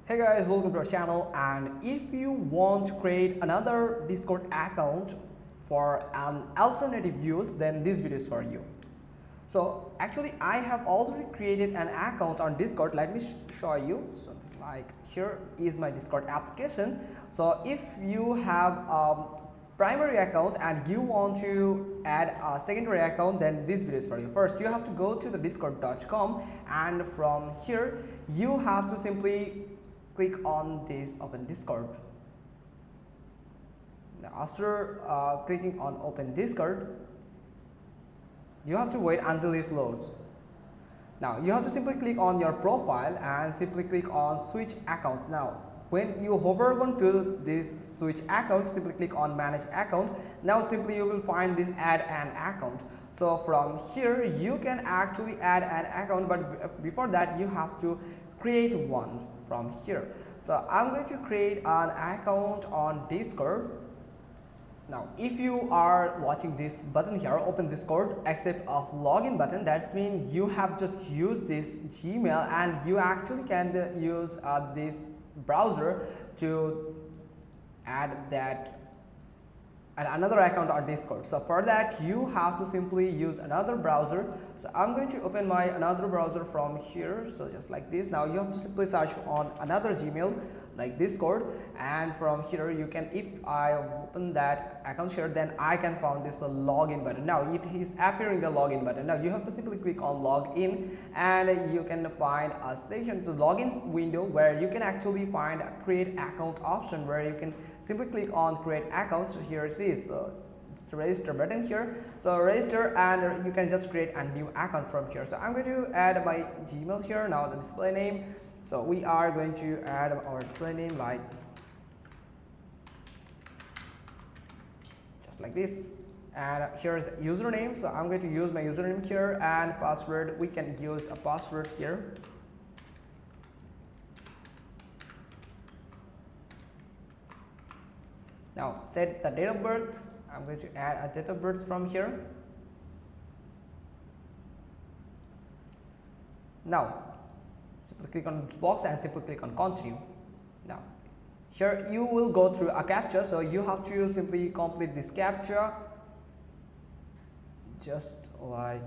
Hey guys, welcome to our channel. And if you want to create another Discord account for an alternative use, then this video is for you. So actually I have already created an account on Discord. Let me show you something. Like here is my Discord application. So if you have primary account and you want to add a secondary account, then this video is for you. First you have to go to the discord.com, and from here you have to simply click on this open Discord. Now after clicking on open Discord, you have to wait until it loads. Now you have to simply click on your profile and simply click on switch account. Now when you hover onto this switch account, simply click on manage account. Now simply you will find this add an account. So from here you can actually add an account, but before that you have to create one from here. So I'm going to create an account on Discord. Now if you are watching this button here, open Discord except of login button, that means you have just used this Gmail and you actually can use this browser to add that another account on Discord. So for that you have to simply use another browser. So I'm going to open my another browser from here, so just like this. Now you have to simply search on another Gmail like Discord, and from here you can, if I open that account here, then I can find this login button. Now it is appearing the login button. Now you have to simply click on login and you can find a section to login window where you can actually find a create account option, where you can simply click on create account. So here it is, the register button here. So register and you can just create a new account from here. So I'm going to add my Gmail here. Now the display name, so we are going to add our display name like just like this, and here is the username. So I'm going to use my username here, and password, we can use a password here. Now set the date of birth. I'm going to add a date of birth from here. Now simply click on this box and simply click on continue. Now here you will go through a captcha, so you have to simply complete this captcha just like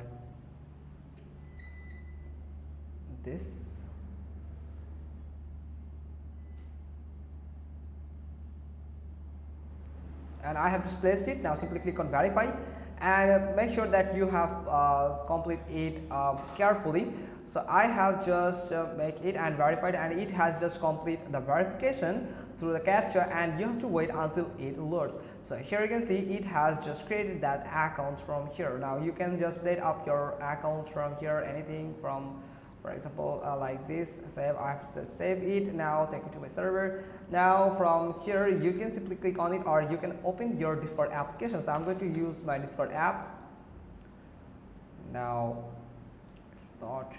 this. And I have just placed it. Now simply click on verify and make sure that you have complete it carefully. So I have just make it and verified, and it has just complete the verification through the captcha, and you have to wait until it loads. So here you can see it has just created that account from here. Now you can just set up your account from here, anything from, for example, like this. Save, I have to save it. Now take it to my server. Now from here you can simply click on it, or you can open your Discord application. So I'm going to use my Discord app. Now it's not.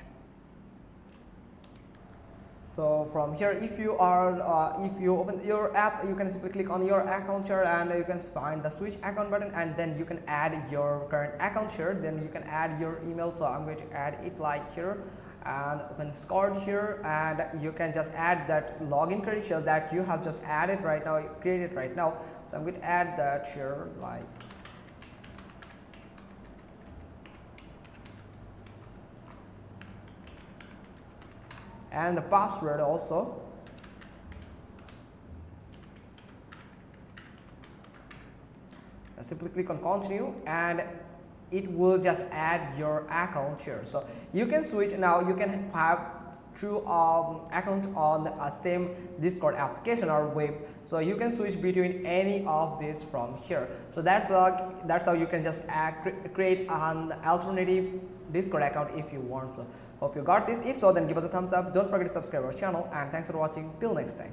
So from here, if you open your app, you can simply click on your account here, and you can find the switch account button, and then you can add your current account here. Then you can add your email. So I'm going to add it like here, and open Discord here, and you can just add that login credentials that you have just added right now, created right now. So I'm going to add that here like and the password also. Now simply click on continue and it will just add your account here. So you can switch. Now you can have two accounts on a same Discord application or web, so you can switch between any of these from here. So that's how you can just create an alternative Discord account if you want. So hope you got this. If so, then give us a thumbs up. Don't forget to subscribe our channel, and thanks for watching. Till next time.